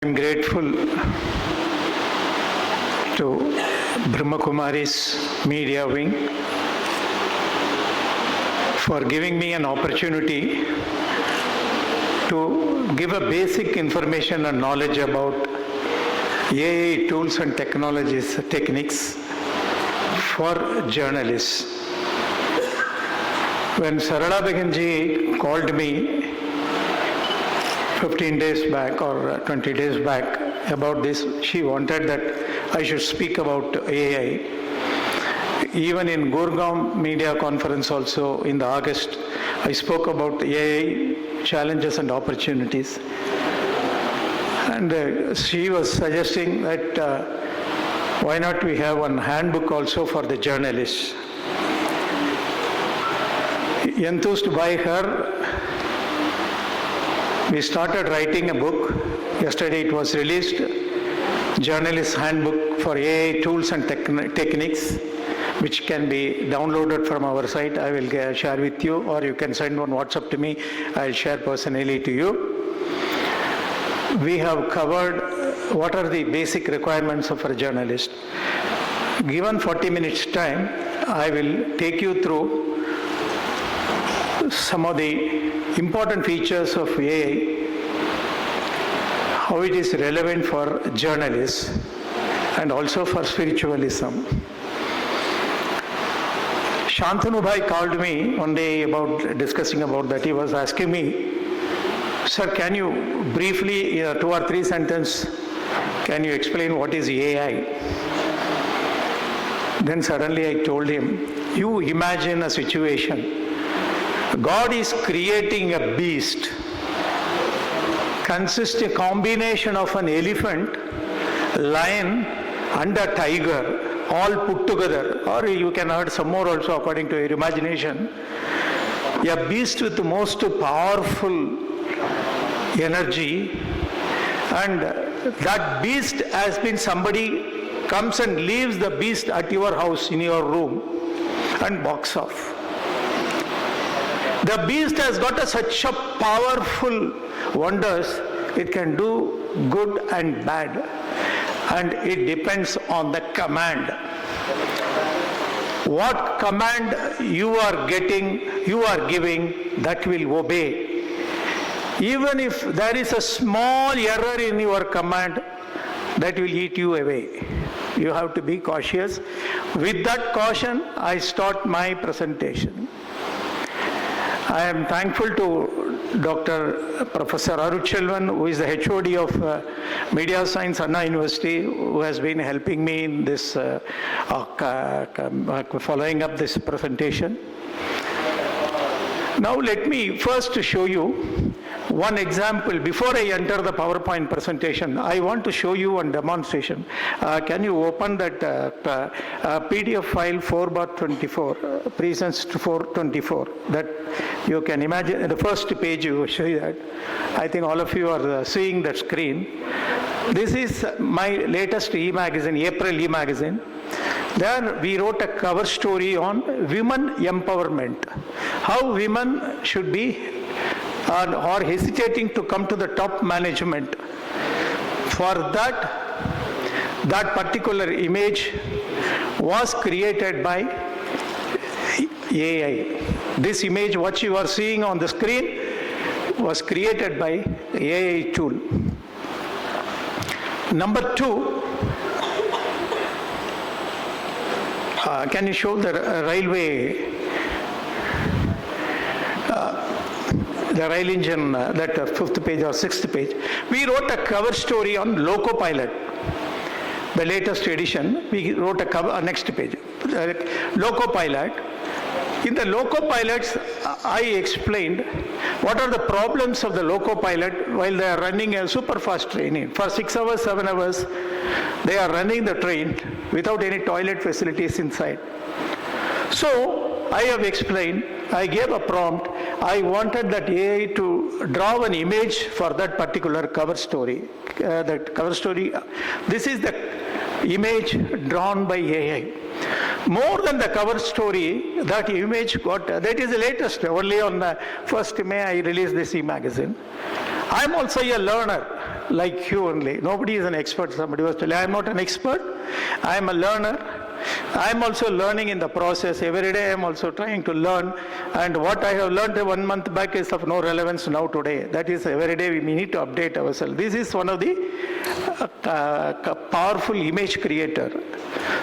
I'm grateful to BrahmaKumaris media wing for giving me an opportunity to give a basic information and knowledge about AI tools and techniques for journalists. When Sarala Beganji called me 15 days back or 20 days back about this, she wanted that I should speak about AI. Even in Gurgaon media conference also in the August, I spoke about AI challenges and opportunities. And she was suggesting that why not we have one handbook also for the journalists. Enthused by her, we started writing a book. Yesterday it was released, Journalist Handbook for AI Tools and Techniques, which can be downloaded from our site. I will share with you, or you can send one WhatsApp to me. I'll share personally to you. We have covered what are the basic requirements of a journalist. Given 40 minutes time, I will take you through some of the important features of AI, how it is relevant for journalists and also for spiritualism. Shantanu Bhai called me one day about discussing about that. He was asking me, sir, can you briefly, 2 or 3 sentences, can you explain what is AI? Then suddenly I told him, you imagine a situation. God is creating a beast, consists a combination of an elephant, lion and a tiger, all put together, or you can add some more also according to your imagination. A beast with the most powerful energy, and that beast has been somebody comes and leaves the beast at your house in your room and walks off. The beast has got such a powerful wonders, it can do good and bad, and it depends on the command. What command you are giving, that will obey. Even if there is a small error in your command, that will eat you away. You have to be cautious. With that caution, I start my presentation. I am thankful to Dr. Professor Aruchelvan, who is the HOD of Media Science, Anna University, who has been helping me in this, following up this presentation. Now let me first show you one example. Before I enter the PowerPoint presentation, I want to show you one demonstration. Can you open that PDF file 4/24, presents 424, that you can imagine. The first page you show that. I think all of you are seeing that screen. This is my latest e-magazine, April e-magazine. There we wrote a cover story on women empowerment. How women should be or hesitating to come to the top management. For that particular image was created by AI. This image, what you are seeing on the screen, was created by AI tool. Number 2, can you show the railway? The rail engine, that 5th page or 6th page. We wrote a cover story on Loco Pilot. The latest edition, we wrote a cover, next page. Loco Pilot. In the Loco Pilots, I explained what are the problems of the Loco Pilot while they are running a super fast train. For 6 hours, 7 hours, they are running the train without any toilet facilities inside. So, I have explained, I gave a prompt, I wanted that AI to draw an image for that particular cover story. This is the image drawn by AI. More than the cover story, that image got, that is the latest, only on the 1st May I released this e-magazine. I am also a learner. like you only. Nobody is an expert. Somebody was telling, I am not an expert. I am a learner. I am also learning in the process. Every day I am also trying to learn. And what I have learned 1 month back is of no relevance now today. That is, every day we need to update ourselves. This is one of the powerful image creator.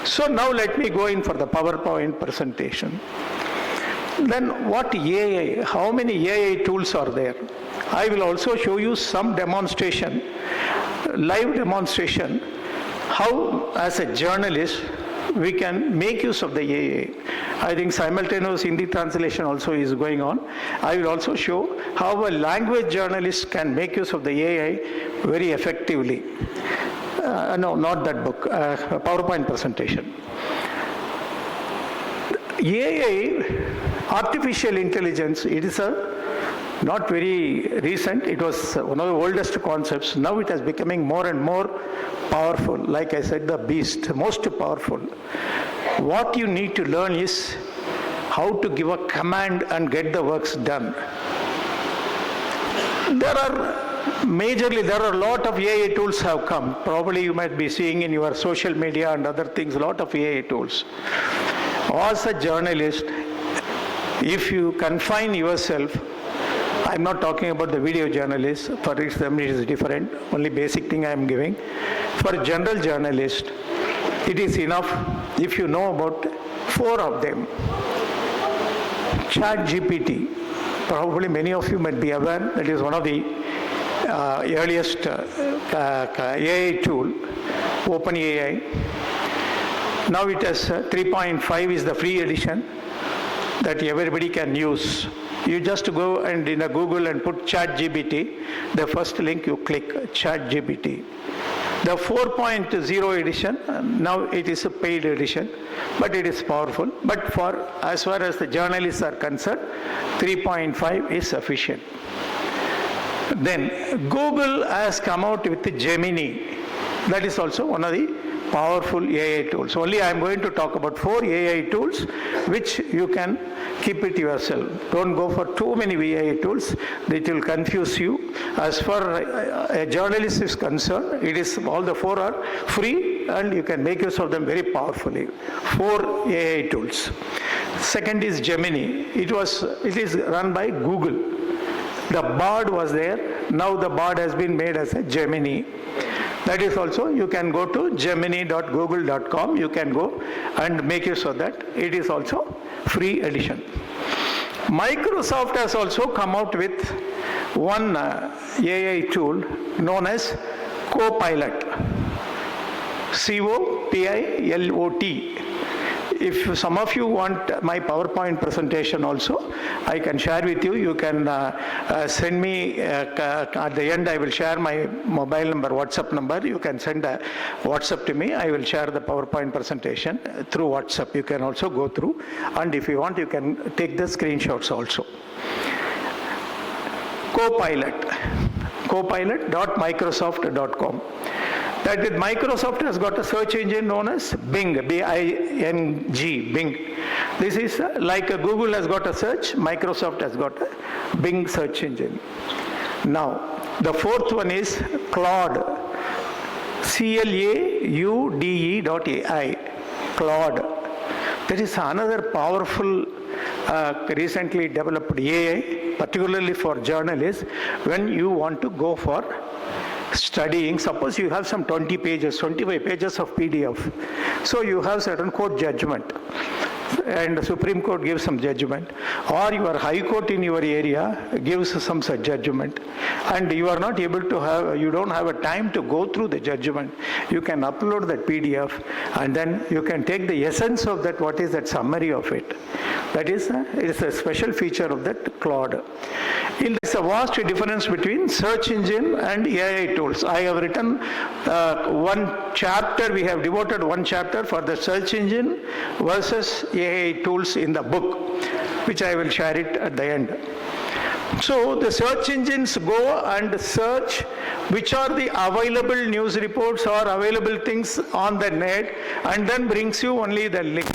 So now let me go in for the PowerPoint presentation. Then what AI, how many AI tools are there? I will also show you some demonstration, live demonstration, how as a journalist we can make use of the AI. I think simultaneous Hindi translation also is going on. I will also show how a language journalist can make use of the AI very effectively. No, not that book, PowerPoint presentation. AI, artificial intelligence, it is not very recent. It was one of the oldest concepts. Now it is becoming more and more powerful. Like I said, the beast, most powerful. What you need to learn is how to give a command and get the works done. There are a lot of AI tools have come. Probably you might be seeing in your social media and other things, a lot of AI tools. As a journalist, if you confine yourself, I'm not talking about the video journalists, for them it is different, only basic thing I am giving. For general journalist, it is enough if you know about 4 of them. ChatGPT, probably many of you might be aware, that is one of the earliest AI tool, OpenAI. Now it has 3.5 is the free edition that everybody can use. You just go and in a Google and put ChatGPT, the first link you click, ChatGPT. The 4.0 edition, now it is a paid edition, but it is powerful. But for as far as the journalists are concerned, 3.5 is sufficient. Then Google has come out with the Gemini. That is also one of the powerful AI tools. Only I am going to talk about 4 AI tools which you can keep it yourself. Don't go for too many AI tools. It will confuse you. As far as a journalist is concerned, it is all the 4 are free and you can make use of them very powerfully. 4 AI tools. Second is Gemini. It is run by Google. The Bard was there. Now the Bard has been made as a Gemini. That is also, you can go to gemini.google.com, you can go and make use of that. It is also free edition. Microsoft has also come out with one AI tool known as Copilot. C-O-P-I-L-O-T. If some of you want my PowerPoint presentation also, I can share with you. You can send me, at the end I will share my mobile number, WhatsApp number. You can send a WhatsApp to me. I will share the PowerPoint presentation through WhatsApp. You can also go through. And if you want, you can take the screenshots also. Copilot. Copilot.microsoft.com. That Microsoft has got a search engine known as Bing, B-I-N-G, Bing. This is like Google has got a search, Microsoft has got a Bing search engine. Now, the 4th one is Claude, C-L-A-U-D-E.ai, Claude. That is another powerful recently developed AI, particularly for journalists, when you want to go for studying. Suppose you have some 20 pages, 25 pages of PDF. So you have certain court judgment and the Supreme Court gives some judgment, or your High Court in your area gives some such judgment, and you are not able to have, you don't have a time to go through the judgment. You can upload that PDF and then you can take the essence of that, what is that summary of it. That is, it is a special feature of that Claude. It's a vast difference between search engine and AI tools. I have written one chapter, we have devoted one chapter for the search engine versus AI tools in the book, which I will share it at the end. So the search engines go and search which are the available news reports or available things on the net, and then brings you only the link.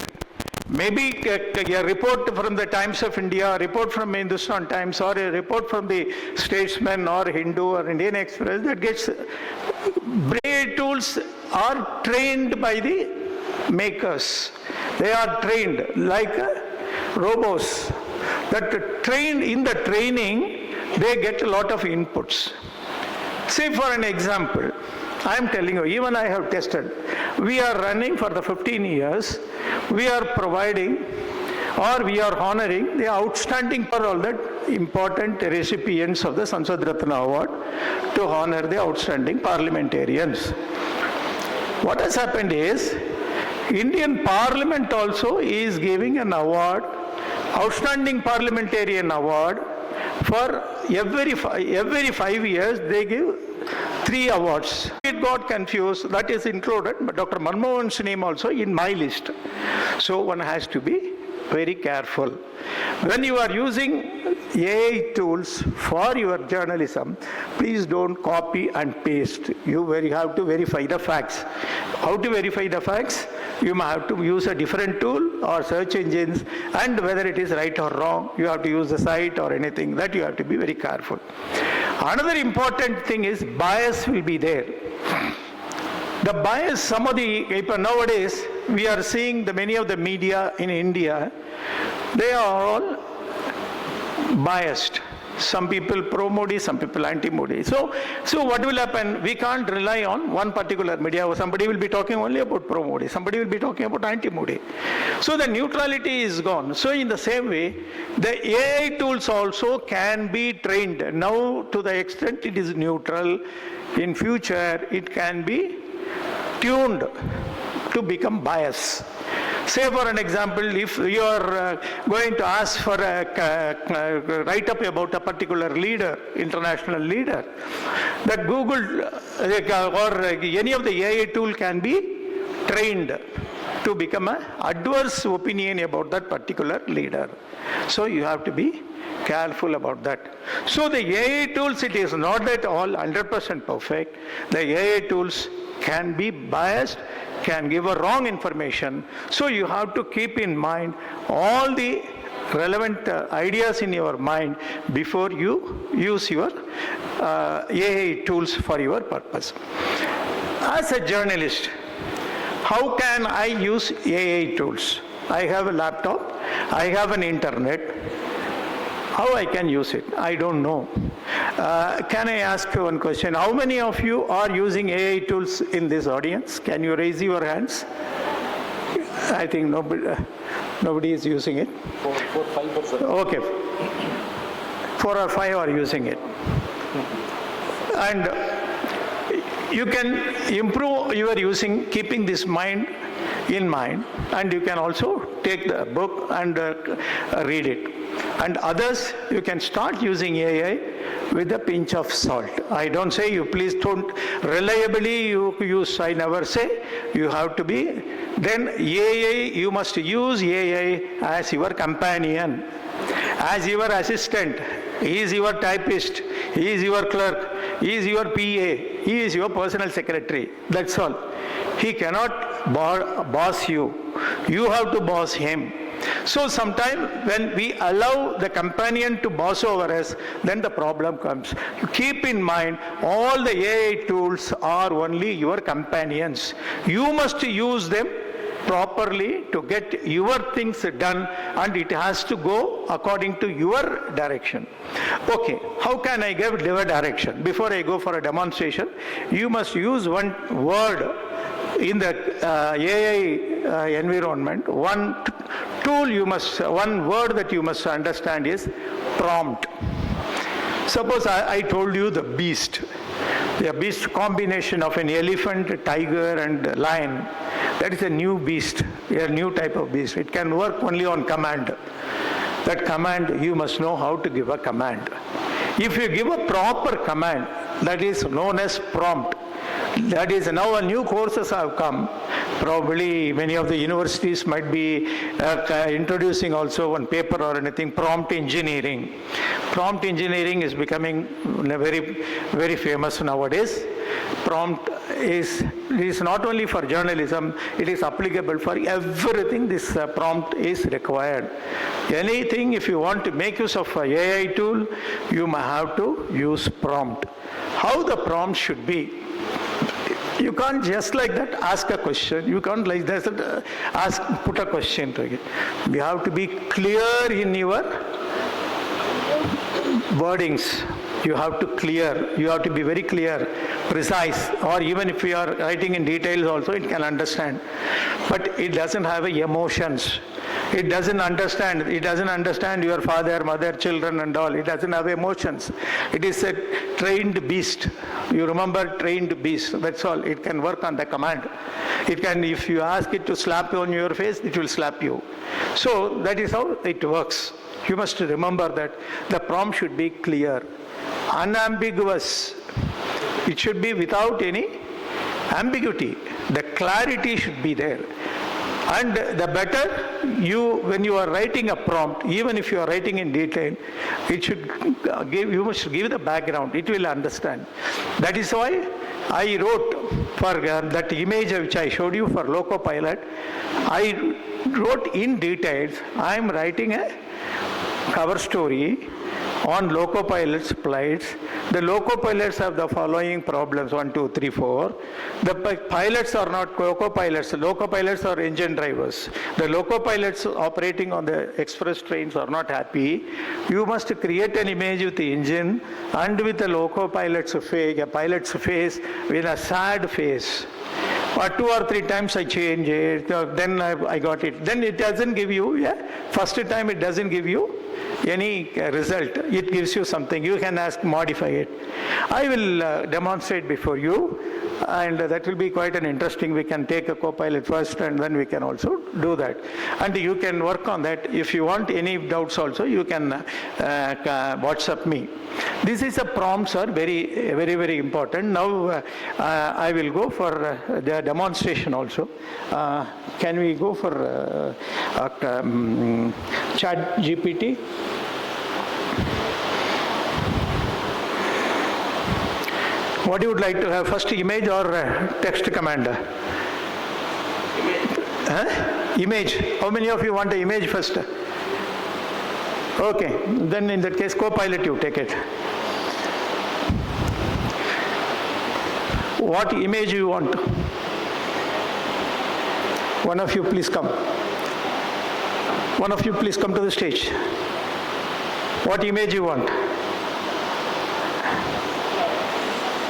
Maybe a report from the Times of India, a report from Hindustan Times, or a report from the Statesman or Hindu or Indian Express that gets... AI tools are trained by the makers. They are trained like robots. That trained in the training, they get a lot of inputs. Say for an example, I am telling you, even I have tested. We are running for the 15 years. We are providing or we are honoring the outstanding for all that important recipients of the Sansad Ratna Award to honor the outstanding parliamentarians. What has happened is, Indian Parliament also is giving an award, outstanding parliamentarian award, for every 5 years they give 3 awards. It got confused, that is included, but Dr. Manmohan's name also in my list. So one has to be very careful. When you are using AI tools for your journalism, please don't copy and paste. You have to verify the facts. How to verify the facts? You might have to use a different tool or search engines, and whether it is right or wrong, you have to use the site or anything. That you have to be very careful. Another important thing is bias will be there. The bias, some of the people nowadays, we are seeing many of the media in India, they are all biased. Some people pro-Modi, some people anti-Modi. So what will happen? We can't rely on one particular media. Somebody will be talking only about pro-Modi. Somebody will be talking about anti-Modi. So the neutrality is gone. So in the same way, the AI tools also can be trained. Now to the extent it is neutral, in future it can be tuned to become biased. Say for an example, if you are going to ask for a write-up about a particular leader, international leader, that Google or any of the AI tool can be trained to become an adverse opinion about that particular leader. So you have to be careful about that. So the AI tools, it is not at all 100% perfect. The AI tools can be biased, can give a wrong information. So you have to keep in mind all the relevant ideas in your mind before you use your AI tools for your purpose. As a journalist, how can I use AI tools? I have a laptop, I have an internet. How I can use it? I don't know. Can I ask you one question? How many of you are using AI tools in this audience? Can you raise your hands? I think nobody is using it. 4-5%. Okay. 4 or 5 are using it. And you can improve your using, keeping this in mind, and you can also take the book and read it. And others, you can start using AI with a pinch of salt. I don't say you please don't reliably you use, I never say. You have to be, then AI, you must use AI as your companion, as your assistant. He is your typist, he is your clerk, he is your PA, he is your personal secretary. That's all. He cannot boss you. You have to boss him. So sometimes when we allow the companion to boss over us, then the problem comes. Keep in mind, all the AI tools are only your companions. You must use them properly to get your things done, and it has to go according to your direction. Okay, how can I give a direction? Before I go for a demonstration, you must use one word in the AI environment. One word that you must understand is prompt. Suppose I told you the beast. The beast combination of an elephant, tiger and lion. That is a new beast, a new type of beast. It can work only on command. That command, you must know how to give a command. If you give a proper command, that is known as prompt. That is, now new courses have come. Probably many of the universities might be introducing also one paper or anything, prompt engineering. Prompt engineering is becoming very, very famous nowadays. Prompt is not only for journalism, it is applicable for everything. This prompt is required. Anything, if you want to make use of an AI tool, you may have to use prompt. How the prompt should be? You can't just like that ask a question. You can't like that put a question to it. You have to be clear in your wordings. You have to be very clear, precise, or even if you are writing in details also, it can understand. But it doesn't have emotions. It doesn't understand your father, mother, children and all. It doesn't have emotions. It is a trained beast. You remember trained beast, that's all. It can work on the command. It can, if you ask it to slap on your face, it will slap you. So that is how it works. You must remember that the prompt should be clear, unambiguous. It should be without any ambiguity. The clarity should be there. And the better when you are writing a prompt, even if you are writing in detail, you must give the background. It will understand. That is why I wrote for that image which I showed you for Loco Pilot. I wrote in details. I am writing a cover story on Loco Pilot's flights. The Loco Pilots have the following problems, 1, 2, 3, 4. The pilots are not Loco Pilots. Loco Pilots are engine drivers. The Loco Pilots operating on the express trains are not happy. You must create an image with the engine and with the Loco Pilot's face, a pilot's face with a sad face. 2 or 3 times I change it, then I got it. Then it doesn't give you, first time it doesn't give you any result. It gives you something. You can modify it. I will demonstrate before you, and that will be quite an interesting. We can take a co-pilot first and then we can also do that. And you can work on that. If you want any doubts also, you can WhatsApp me. This is a prompt, sir, very, very, very important. Now I will go for the demonstration also. Can we go for Chat GPT? What you would like to have, first image or text command? Image. How many of you want the image first? Okay, then in that case, co-pilot you take it. What image you want? One of you please come. One of you please come to the stage. What image you want?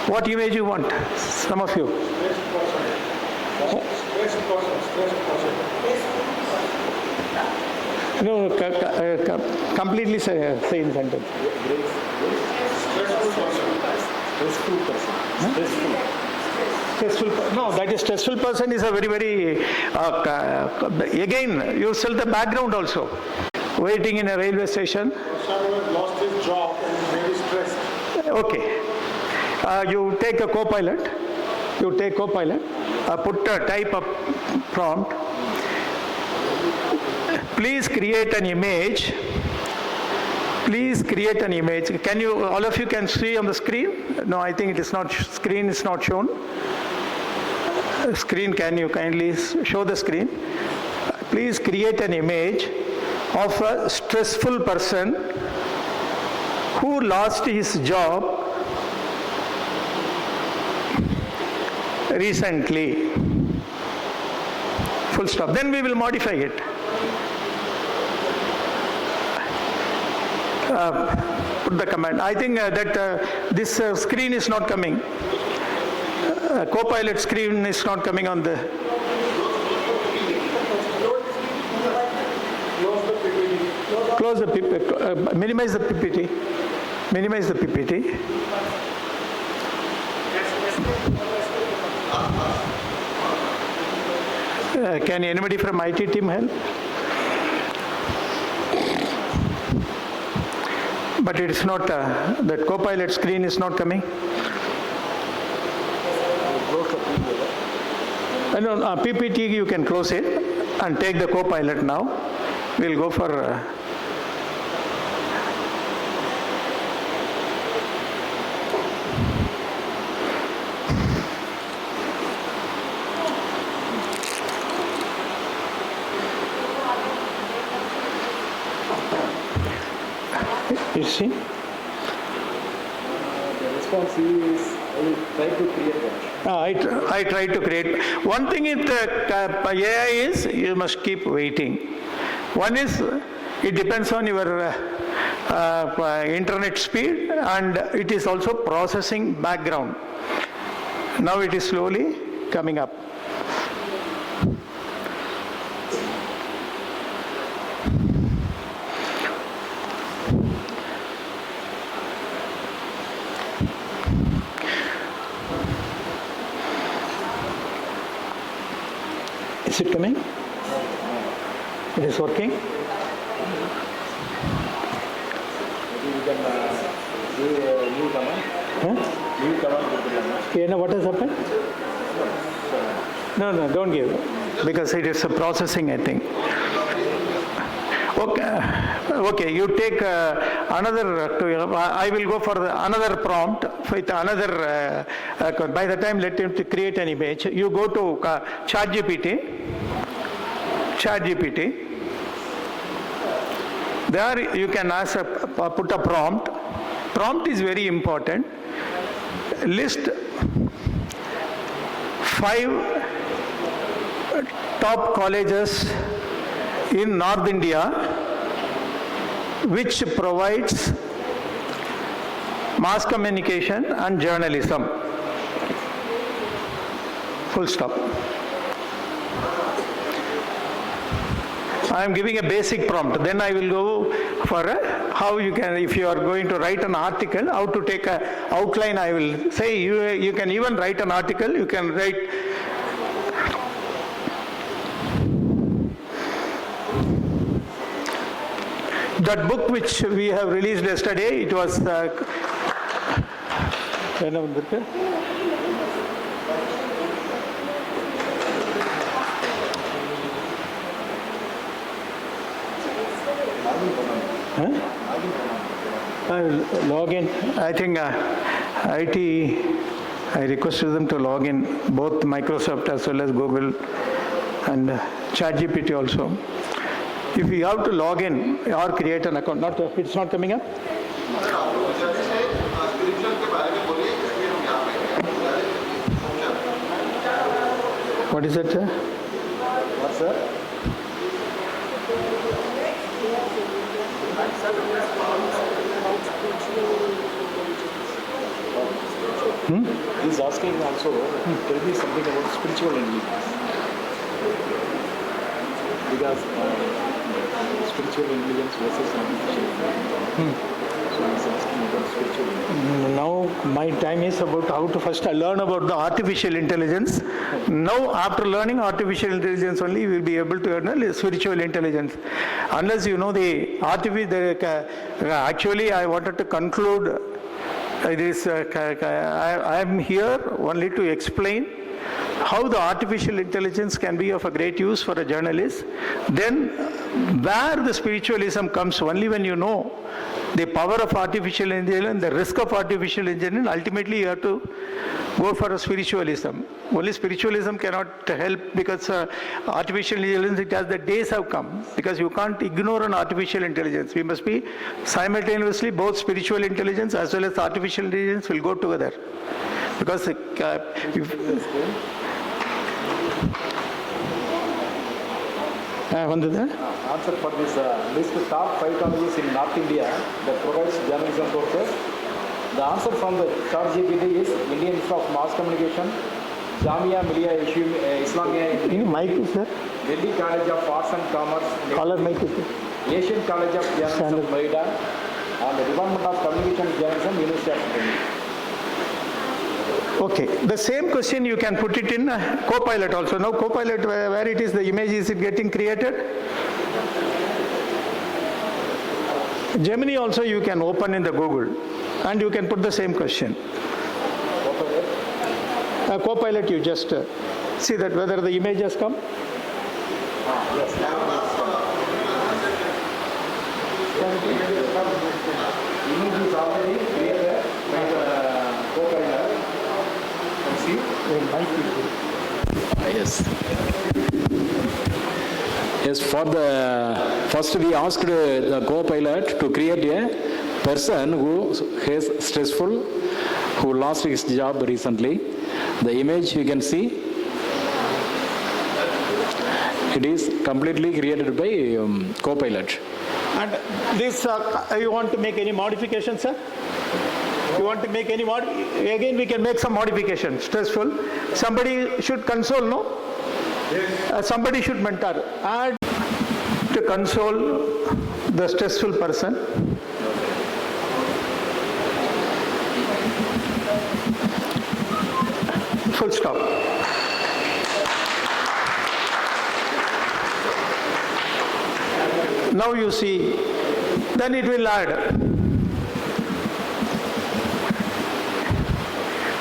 What image you want? Some of you. No, completely say in sentence. Stressful. No, that is stressful person is a very, very, again, you sell the background also. Waiting in a railway station. Someone lost his job and is very stressed. Okay. You take a co-pilot. You take co-pilot. Type a prompt. Please create an image. Please create an image. Can you, all of you can see on the screen? No, I think it is not, screen is not shown. Screen, can you kindly show the screen? Please create an image of a stressful person who lost his job recently. Full stop. Then we will modify it. Put the command. I think that this screen is not coming. Co-pilot screen is not coming on the. Close the PPT. Minimize the PPT. Minimize the PPT. Can anybody from IT team help? But it is not, that co-pilot screen is not coming. No, PPT you can close it and take the co-pilot now. We'll go for... You see? The response is, I will try to create that. I try to create. One thing in the AI is you must keep waiting. One is it depends on your internet speed, and it is also processing background. Now it is slowly coming up. Is it coming? It is working? Maybe we can do a new command. Huh? New command with the command. You know what has happened? No, don't give, because it is a processing, I think. Okay, you take another, I will go for another prompt with another, by the time let him to create an image, you go to ChatGPT. There you can ask, put a prompt. Prompt is very important. List 5 top colleges in North India which provides mass communication and journalism. Full stop. I am giving a basic prompt. Then I will go for how you can, if you are going to write an article, how to take a outline. I will say you can even write an article. You can write. That book which we have released yesterday, it was I will log in. I think IT, I requested them to log in, both Microsoft as well as Google and ChatGPT also. If you have to log in or create an account, it's not coming up? What is it, sir? What, sir? He's asking also, tell me something about spiritual intelligence. Because spiritual intelligence versus artificial intelligence. So he's asking about spiritual intelligence. Now my time is about how to first learn about the artificial intelligence. Now after learning artificial intelligence only, we will be able to learn spiritual intelligence. Unless you know the artificial, actually I wanted to conclude this, I am here only to explain how the artificial intelligence can be of a great use for a journalist. Then where the spiritualism comes, only when you know the power of artificial intelligence, the risk of artificial intelligence, ultimately you have to go for a spiritualism. Only spiritualism cannot help, because artificial intelligence, it has the days have come, because you can't ignore an artificial intelligence. We must be simultaneously, both spiritual intelligence as well as artificial intelligence will go together. Because Answer for this list top 5 colleges in North India that provides journalism courses. The answer from the ChatGPT is Indian Institute of Mass Communication, Jamia Millia Islamia, Delhi College of Arts and Commerce, Asian College of Journalism, Noida, and the Department of Communication and Journalism, University of Delhi. Okay, the same question you can put it in Copilot also. Now Copilot, where it is, the image, is it getting created? Gemini also you can open in the Google and you can put the same question. Copilot, you just see that whether the image has come. Yes. Image is already created by the Copilot. See? Yes. Yes, for the first we asked the co-pilot to create a person who is stressful, who lost his job recently. The image you can see, it is completely created by Copilot. And this, you want to make any modification, sir? You want to make any again we can make some modification. Stressful. Somebody should console, no? Yes. Somebody should mentor. Add to console the stressful person. Full stop. Now you see, then it will add.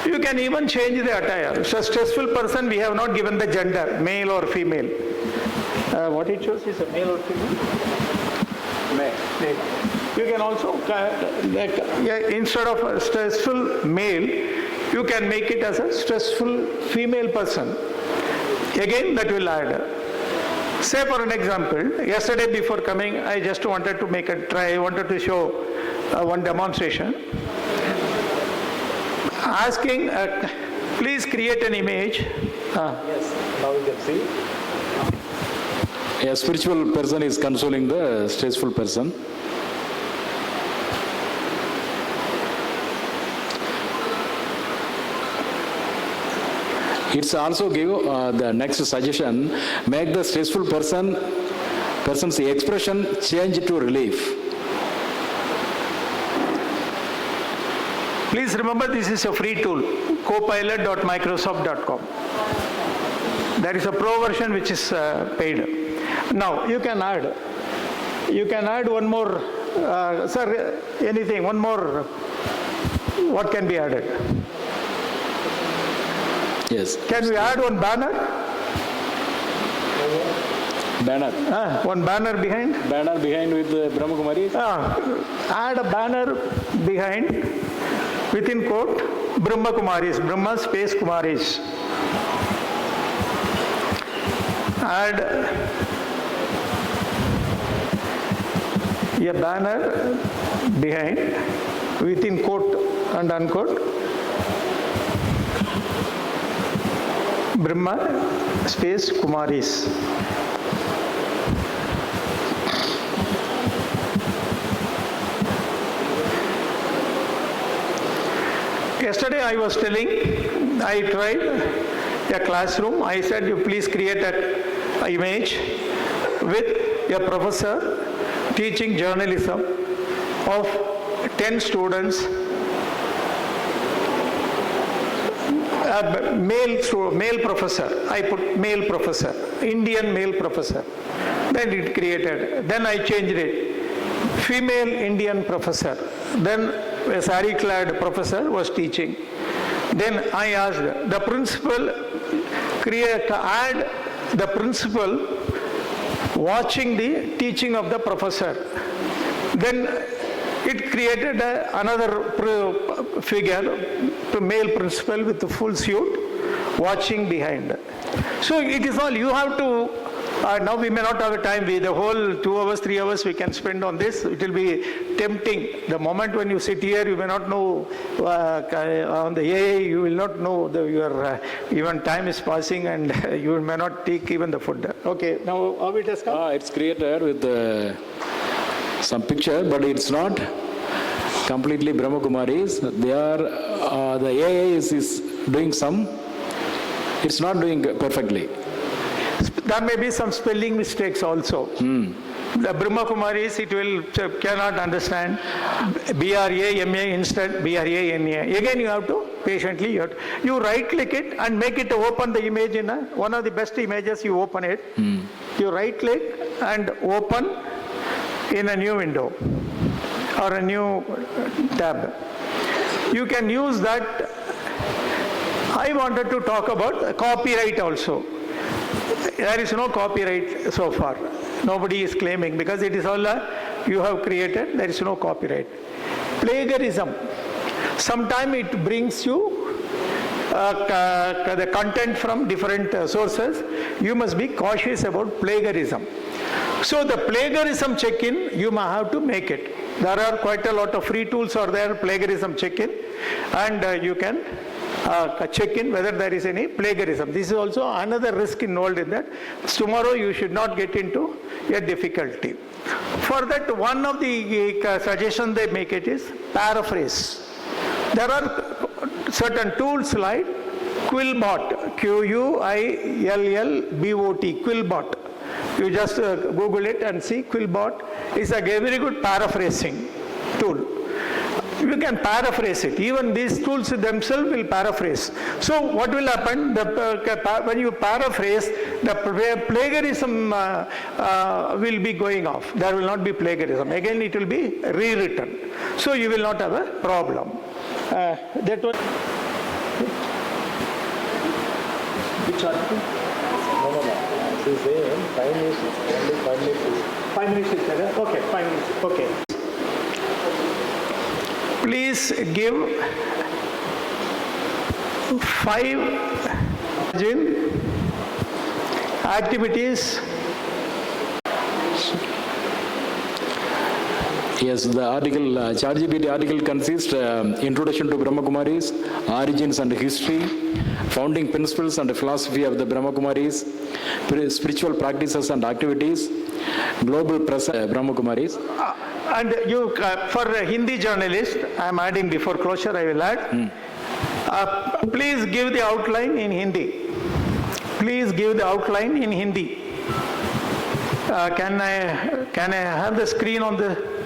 You can even change the attire. So stressful person, we have not given the gender, male or female. What it shows is a male or female? Male. You can also, instead of a stressful male, you can make it as a stressful female person. Again, that will add. Say for an example, yesterday before coming, I just wanted to make a try, I wanted to show one demonstration. Asking, please create an image. Yes, now you can see. A spiritual person is consoling the stressful person. It's also give the next suggestion, make the stressful person's expression change to relief. Please remember, this is a free tool, copilot.microsoft.com. There is a pro version which is paid. Now, you can add one more, sir, anything, one more, what can be added? Yes. Can we add one banner? Banner. One banner behind? Banner behind with BrahmaKumaris. Add a banner behind, within quote, BrahmaKumaris, Brahma space Kumaris. Add a banner behind, within quote and unquote, Brahma space Kumaris. Yesterday I was telling, I tried a classroom. I said, you please create an image with a professor teaching journalism of 10 students, male professor. I put male professor, Indian male professor. Then it created. Then I changed it. Female Indian professor. Then a sari-clad professor was teaching. Then I asked the principal, add the principal watching the teaching of the professor. Then it created another figure, male principal with the full suit, watching behind. So it is all, you have to, now we may not have a time, the whole 2 hours, 3 hours we can spend on this. It will be tempting. The moment when you sit here, you may not know, on the AA, you will not know, your even time is passing and you may not take even the food. Okay, now how it has come? It's created with some picture, but it's not completely BrahmaKumaris. They are, the AA is doing some, it's not doing perfectly. There may be some spelling mistakes also. The BrahmaKumaris, it will cannot understand BRAMA instead BRANA. Again, you have to patiently, you right click it and make it open the image in one of the best images. You open it. You right click and open in a new window or a new tab. You can use that. I wanted to talk about copyright also. There is no copyright so far. Nobody is claiming because it is all you have created. There is no copyright. Plagiarism. Sometimes it brings you the content from different sources. You must be cautious about plagiarism. So the plagiarism check-in, you may have to make it. There are quite a lot of free tools are there, plagiarism check-in, and you can check in whether there is any plagiarism. This is also another risk involved in that. Tomorrow you should not get into a difficulty. For that, one of the suggestions they make it is paraphrase. There are certain tools like Quillbot, Quillbot, Quillbot. You just Google it and see Quillbot is a very good paraphrasing tool. You can paraphrase it. Even these tools themselves will paraphrase. So what will happen? When you paraphrase, the plagiarism will be going off. There will not be plagiarism. Again, it will be rewritten. So you will not have a problem. That was. Which article? No. This is saying 5 minutes, only 5 minutes. 5 minutes is better? Okay, 5 minutes. Okay. Please give 5 activities. Yes, the article, ChatGPT article consists introduction to BrahmaKumaris, origins and history, founding principles and philosophy of the BrahmaKumaris, spiritual practices and activities, global press BrahmaKumaris. And you, for a Hindi journalist, I am adding before closure, I will add. Please give the outline in Hindi. Please give the outline in Hindi. Can I have the screen on the